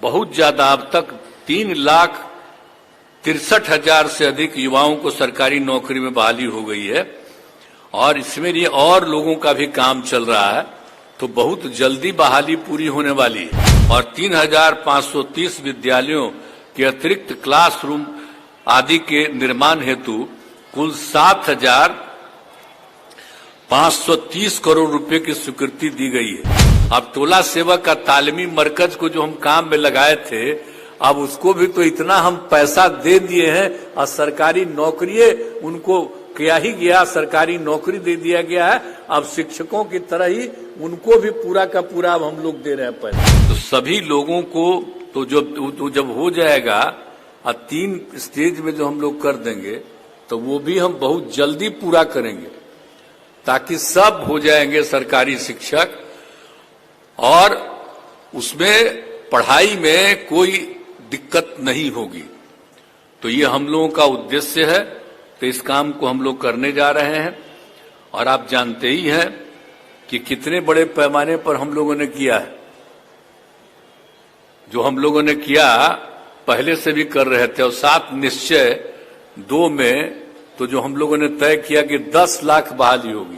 बहुत ज्यादा अब तक 3,63,000 से अधिक युवाओं को सरकारी नौकरी में बहाली हो गई है और इसमें ये और लोगों का भी काम चल रहा है, तो बहुत जल्दी बहाली पूरी होने वाली है। और 3,530 विद्यालयों के अतिरिक्त क्लासरूम आदि के निर्माण हेतु कुल 7,530 करोड़ रुपए की स्वीकृति दी गई है। अब टोला सेवक का तालीमी मरकज को जो हम काम में लगाए थे, अब उसको भी तो इतना हम पैसा दे दिए हैं और सरकारी नौकरी उनको किया ही गया, सरकारी नौकरी दे दिया गया है। अब शिक्षकों की तरह ही उनको भी पूरा का पूरा अब हम लोग दे रहे हैं पैसा। तो सभी लोगों को तो जब हो जाएगा और 3 स्टेज में जो हम लोग कर देंगे तो वो भी हम बहुत जल्दी पूरा करेंगे ताकि सब हो जाएंगे सरकारी शिक्षक और उसमें पढ़ाई में कोई दिक्कत नहीं होगी। तो ये हम लोगों का उद्देश्य है। तो इस काम को हम लोग करने जा रहे हैं और आप जानते ही हैं कि कितने बड़े पैमाने पर हम लोगों ने किया है। जो हम लोगों ने किया पहले से भी कर रहे थे और 7 निश्चय 2 में तो जो हम लोगों ने तय किया कि 10 लाख बहाली होगी।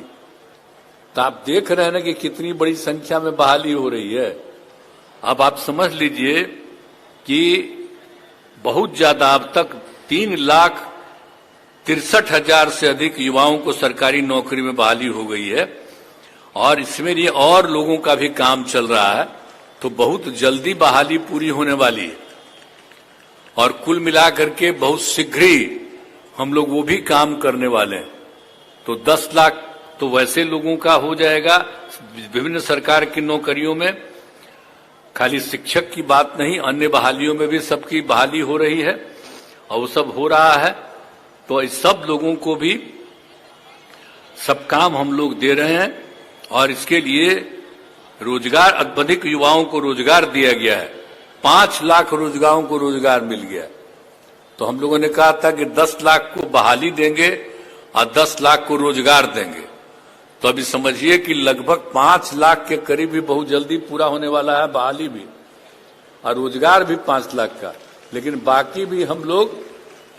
तो आप देख रहे हैं ना कि कितनी बड़ी संख्या में बहाली हो रही है। अब आप समझ लीजिए कि बहुत ज्यादा अब तक 3,63,000 से अधिक युवाओं को सरकारी नौकरी में बहाली हो गई है और इसमें ये और लोगों का भी काम चल रहा है, तो बहुत जल्दी बहाली पूरी होने वाली है। और कुल मिलाकर के बहुत शीघ्र ही हम लोग वो भी काम करने वाले हैं। तो 10 लाख तो वैसे लोगों का हो जाएगा विभिन्न सरकार की नौकरियों में, खाली शिक्षक की बात नहीं, अन्य बहालियों में भी सबकी बहाली हो रही है और वो सब हो रहा है। तो इस सब लोगों को भी सब काम हम लोग दे रहे हैं और इसके लिए रोजगार, अधिक युवाओं को रोजगार दिया गया है। 5 लाख रोजगारों को रोजगार मिल गया। तो हम लोगों ने कहा था कि 10 लाख को बहाली देंगे और 10 लाख को रोजगार देंगे। तो अभी समझिए कि लगभग 5 लाख के करीब भी बहुत जल्दी पूरा होने वाला है, बहाली भी और रोजगार भी 5 लाख का। लेकिन बाकी भी हम लोग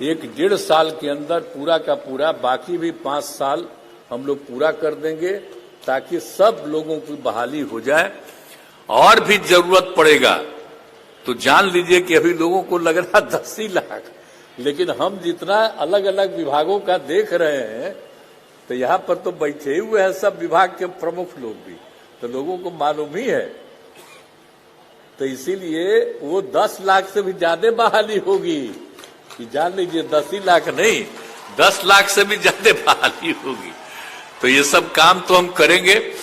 1-1.5 साल के अंदर पूरा का पूरा, बाकी भी 5 साल हम लोग पूरा कर देंगे ताकि सब लोगों की बहाली हो जाए। और भी जरूरत पड़ेगा तो जान लीजिए कि अभी लोगों को लग रहा 10 ही लाख, लेकिन हम जितना अलग अलग विभागों का देख रहे हैं तो यहाँ पर तो बैठे ही हुए हैं सब विभाग के प्रमुख लोग भी, तो लोगों को मालूम ही है। तो इसीलिए वो 10 लाख से भी ज्यादा बहाली होगी, कि जान लीजिए 10 ही लाख नहीं, 10 लाख से भी ज्यादा बहाली होगी। तो ये सब काम तो हम करेंगे।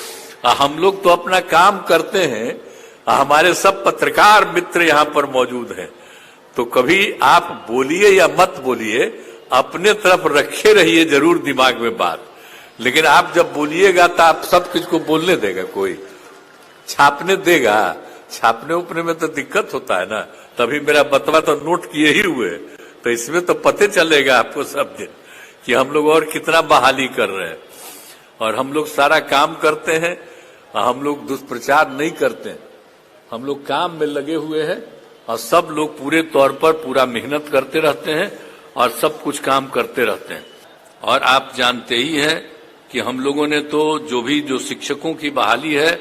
हम लोग तो अपना काम करते हैं, हमारे सब पत्रकार मित्र यहाँ पर मौजूद हैं। तो कभी आप बोलिए या मत बोलिए, अपने तरफ रखे रहिए जरूर दिमाग में बात, लेकिन आप जब बोलिएगा तो आप सब कुछ को बोलने देगा, कोई छापने देगा? छापने उपने में तो दिक्कत होता है ना। तभी मेरा बतवा तो नोट किए ही हुए, तो इसमें तो पते चलेगा आपको सब दिन कि हम लोग और कितना बहाली कर रहे हैं। और हम लोग सारा काम करते हैं, हम लोग दुष्प्रचार नहीं करते हैं, हम लोग काम में लगे हुए हैं और सब लोग पूरे तौर पर पूरा मेहनत करते रहते हैं और सब कुछ काम करते रहते हैं। और आप जानते ही हैं कि हम लोगों ने तो जो शिक्षकों की बहाली है,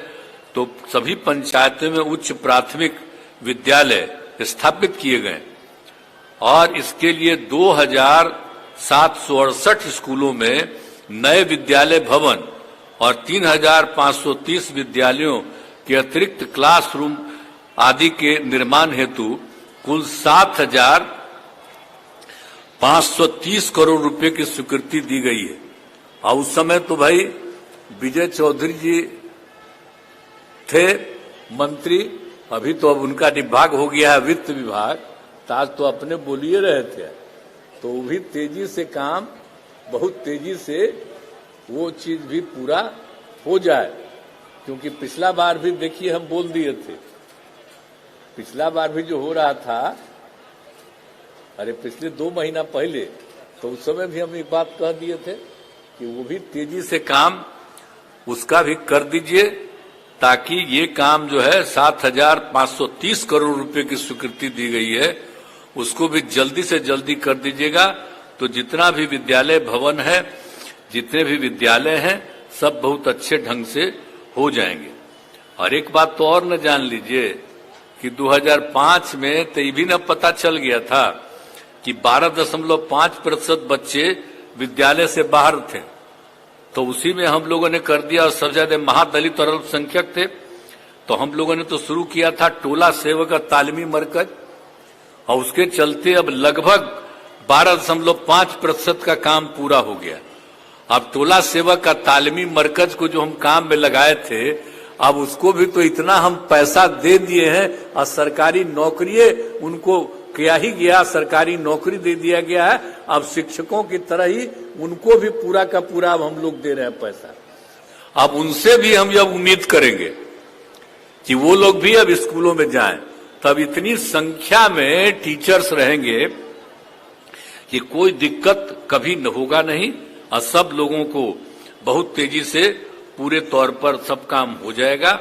तो सभी पंचायतों में उच्च प्राथमिक विद्यालय स्थापित किए गए और इसके लिए 2,768 स्कूलों में नए विद्यालय भवन और 3,530 विद्यालयों के अतिरिक्त क्लासरूम आदि के निर्माण हेतु कुल 7,530 करोड़ रुपए की स्वीकृति दी गई है। और उस समय तो भाई विजय चौधरी जी थे मंत्री, अभी तो अब उनका विभाग हो गया है वित्त विभाग, तो आज तो अपने बोलिए रहे थे। तो वो भी तेजी से काम, बहुत तेजी से वो चीज भी पूरा हो जाए, क्योंकि पिछला बार भी देखिए हम बोल दिए थे, पिछला बार भी जो हो रहा था, अरे पिछले 2 महीना पहले, तो उस समय भी हम एक बात कह दिए थे कि वो भी तेजी से काम उसका भी कर दीजिए ताकि ये काम जो है 7,530 करोड़ रुपए की स्वीकृति दी गई है उसको भी जल्दी से जल्दी कर दीजिएगा। तो जितना भी विद्यालय भवन है, जितने भी विद्यालय हैं, सब बहुत अच्छे ढंग से हो जाएंगे। और एक बात तो और न जान लीजिए कि 2005 में तो ये भी न पता चल गया था कि 12.5% बच्चे विद्यालय से बाहर थे, तो उसी में हम लोगों ने कर दिया। और सबसे ज्यादा महादलित और अल्पसंख्यक थे, तो हम लोगों ने तो शुरू किया था टोला सेवक का तालीमी मरकज, और उसके चलते अब लगभग 12.5% का काम पूरा हो गया। अब टोला सेवक का तालीमी मरकज को जो हम काम में लगाए थे, अब उसको भी तो इतना हम पैसा दे दिए हैं, और सरकारी नौकरी उनको किया ही गया, सरकारी नौकरी दे दिया गया है। अब शिक्षकों की तरह ही उनको भी पूरा का पूरा अब हम लोग दे रहे हैं पैसा। अब उनसे भी हम जब उम्मीद करेंगे कि वो लोग भी अब स्कूलों में जाएं, तब इतनी संख्या में टीचर्स रहेंगे कि कोई दिक्कत कभी न होगा नहीं, और सब लोगों को बहुत तेजी से पूरे तौर पर सब काम हो जाएगा।